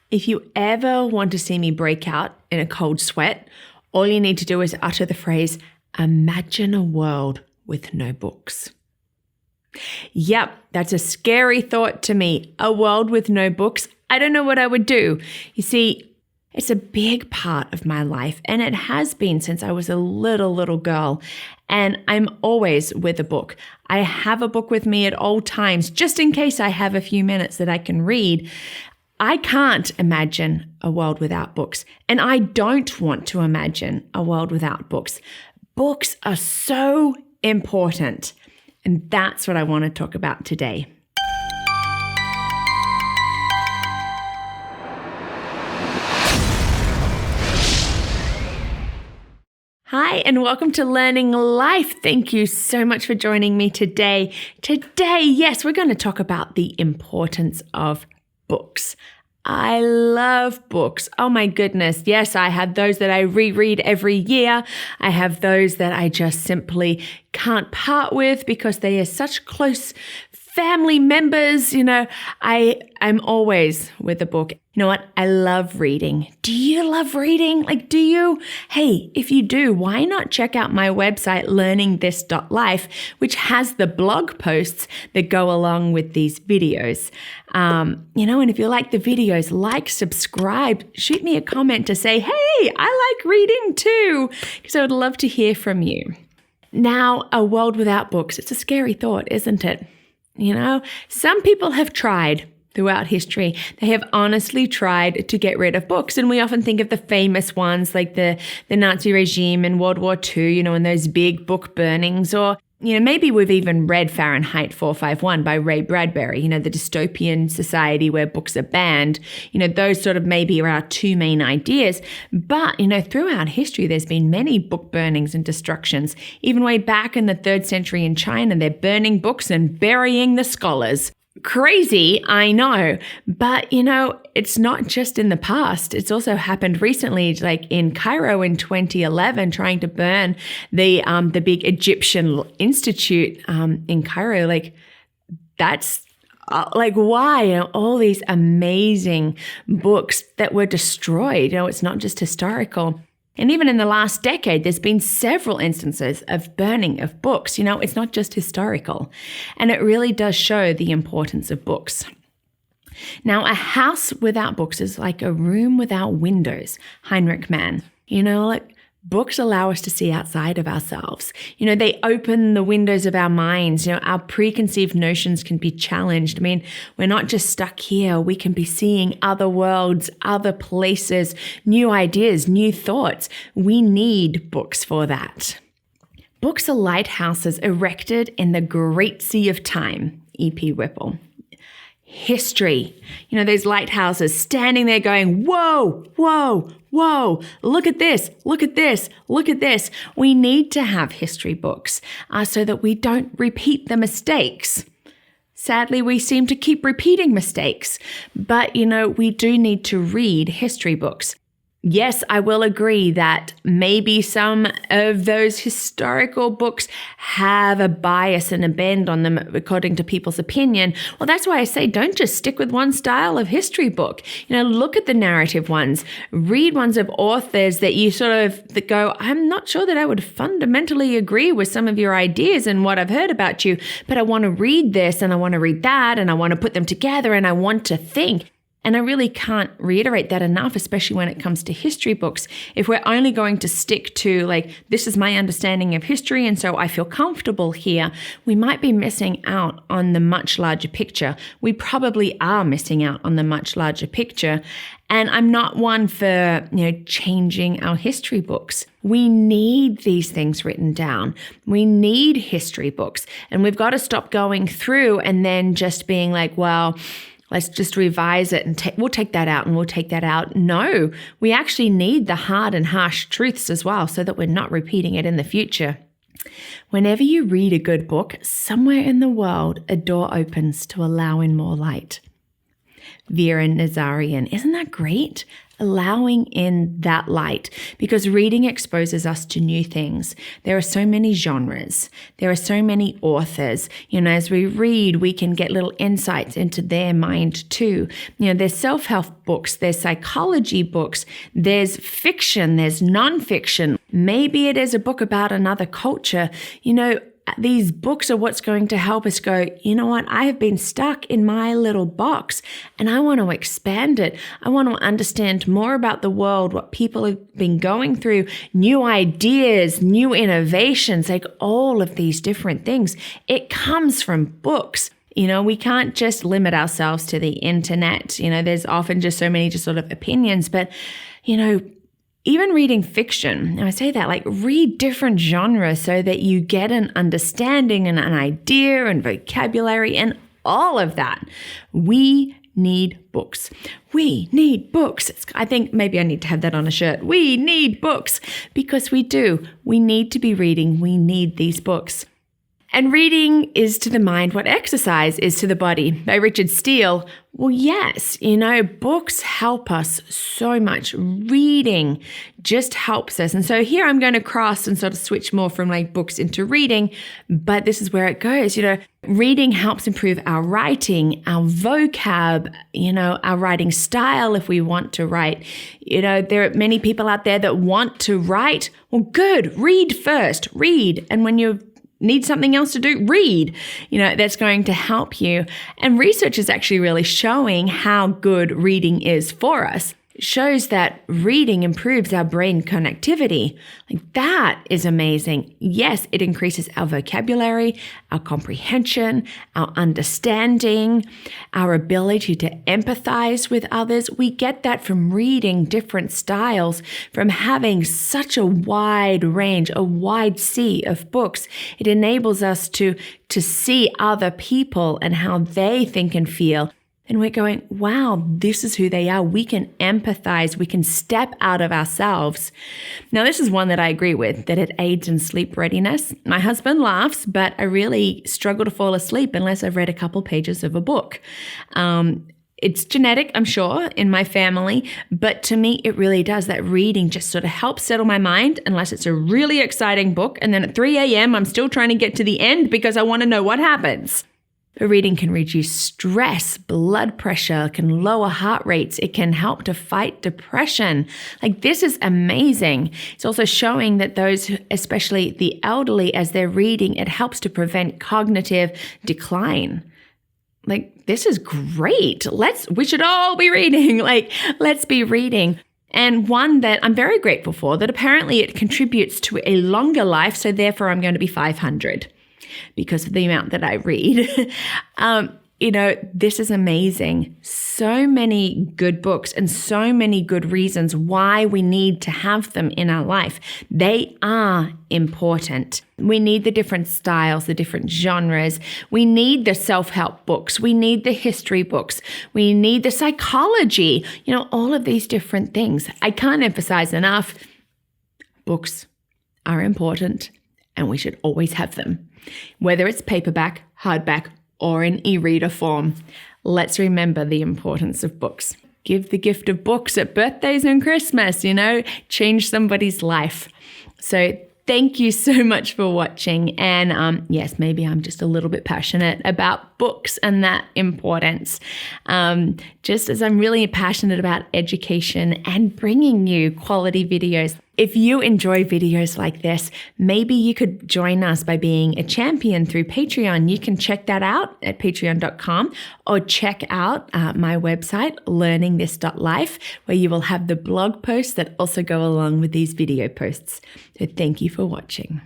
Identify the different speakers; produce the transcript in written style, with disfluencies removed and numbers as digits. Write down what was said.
Speaker 1: If you ever want to see me break out in a cold sweat, all you need to do is utter the phrase, "Imagine a world with no books." Yep, that's a scary thought to me. A world with no books. I don't know what I would do. You see, it's a big part of my life, and it has been since I was a little girl. And I'm always with a book. I have a book with me at all times, just in case I have a few minutes that I can read. I can't imagine a world without books, and I don't want to imagine a world without books. Books are so important, and that's what I want to talk about today. Hi, and welcome to Learning Life. Thank you so much for joining me today. Today, yes, we're going to talk about the importance of books. I love books. Oh my goodness. Yes, I have those that I reread every year. I have those that I just simply can't part with because they are such close family members. I'm always with a book. You know what? I love reading. Do you love reading? Do you? Hey, if you do, why not check out my website, learningthis.life, which has the blog posts that go along with these videos. And if you like the videos, subscribe, shoot me a comment to say, hey, I like reading too, because I would love to hear from you. Now, a world without books, it's a scary thought, isn't it? Some people have tried throughout history. They have honestly tried to get rid of books. And we often think of the famous ones like the Nazi regime in World War II, and those big book burnings. Or, maybe we've even read Fahrenheit 451 by Ray Bradbury, the dystopian society where books are banned. Those sort of maybe are our two main ideas. But, throughout history, there's been many book burnings and destructions. Even way back in the 3rd century in China, they're burning books and burying the scholars. Crazy, I know, but it's not just in the past. It's also happened recently, like in Cairo in 2011, trying to burn the big Egyptian Institute in Cairo. That's why all these amazing books that were destroyed. It's not just historical. And even in the last decade, there's been several instances of burning of books. It's not just historical. And it really does show the importance of books. Now, a house without books is like a room without windows, Heinrich Mann. Books allow us to see outside of ourselves. They open the windows of our minds. Our preconceived notions can be challenged. We're not just stuck here. We can be seeing other worlds, other places, new ideas, new thoughts. We need books for that. Books are lighthouses erected in the great sea of time, E.P. Whipple. History. Those lighthouses standing there going, whoa, whoa, whoa, look at this, look at this, look at this. We need to have history books so that we don't repeat the mistakes. Sadly, we seem to keep repeating mistakes, but we do need to read history books. Yes, I will agree that maybe some of those historical books have a bias and a bend on them according to people's opinion. Well, that's why I say don't just stick with one style of history book. Look at the narrative ones. Read ones of authors that you that go, I'm not sure that I would fundamentally agree with some of your ideas and what I've heard about you, but I want to read this and I want to read that and I want to put them together and I want to think. And I really can't reiterate that enough, especially when it comes to history books. If we're only going to stick to this is my understanding of history and so I feel comfortable here, we might be missing out on the much larger picture. We probably are missing out on the much larger picture. And I'm not one for, changing our history books. We need these things written down. We need history books. And we've got to stop going through and then just being let's just revise it and we'll take that out and we'll take that out. No, we actually need the hard and harsh truths as well so that we're not repeating it in the future. Whenever you read a good book, somewhere in the world, a door opens to allow in more light. Vera Nazarian. Isn't that great? Allowing in that light, because reading exposes us to new things. There are so many genres. There are so many authors. As we read, we can get little insights into their mind too. There's self-help books, there's psychology books, there's fiction, there's nonfiction. Maybe it is a book about another culture. These books are what's going to help us go, you know what, I have been stuck in my little box and I want to expand it. I want to understand more about the world, what people have been going through, new ideas, new innovations, like all of these different things. It comes from books. We can't just limit ourselves to the internet. There's often just so many just sort of opinions, but, even reading fiction, and I say that, read different genres so that you get an understanding and an idea and vocabulary and all of that. We need books. We need books. I think maybe I need to have that on a shirt. We need books, because we do. We need to be reading. We need these books. And reading is to the mind what exercise is to the body, by Richard Steele. Well, yes, books help us so much. Reading just helps us. And so here I'm going to cross and sort of switch more from books into reading, but this is where it goes. Reading helps improve our writing, our vocab, our writing style if we want to write. There are many people out there that want to write. Well, good. Read first. Read. And when you need something else to do, read. That's going to help you. And research is actually really showing how good reading is for us. It shows that reading improves our brain connectivity. That is amazing. Yes, it increases our vocabulary, our comprehension, our understanding, our ability to empathize with others. We get that from reading different styles, from having such a wide range, a wide sea of books. It enables us to see other people and how they think and feel. And we're going, wow, this is who they are. We can empathize. We can step out of ourselves. Now, this is one that I agree with, that it aids in sleep readiness. My husband laughs, but I really struggle to fall asleep unless I've read a couple pages of a book. It's genetic, I'm sure, in my family, but to me, it really does. That reading just sort of helps settle my mind, unless it's a really exciting book. And then at 3 a.m., I'm still trying to get to the end because I want to know what happens. Reading can reduce stress, blood pressure, can lower heart rates. It can help to fight depression. This is amazing. It's also showing that those, especially the elderly, as they're reading, it helps to prevent cognitive decline. This is great. We should all be reading. Let's be reading. And one that I'm very grateful for, that apparently it contributes to a longer life. So therefore I'm going to be 500. Because of the amount that I read. This is amazing. So many good books and so many good reasons why we need to have them in our life. They are important. We need the different styles, the different genres. We need the self-help books. We need the history books. We need the psychology, all of these different things. I can't emphasize enough. Books are important and we should always have them. Whether it's paperback, hardback, or in e-reader form, let's remember the importance of books. Give the gift of books at birthdays and Christmas, change somebody's life. So thank you so much for watching. And yes, maybe I'm just a little bit passionate about books and that importance. Just as I'm really passionate about education and bringing you quality videos. If you enjoy videos like this, maybe you could join us by being a champion through Patreon. You can check that out at patreon.com or check out my website, learningthis.life, where you will have the blog posts that also go along with these video posts. So thank you for watching.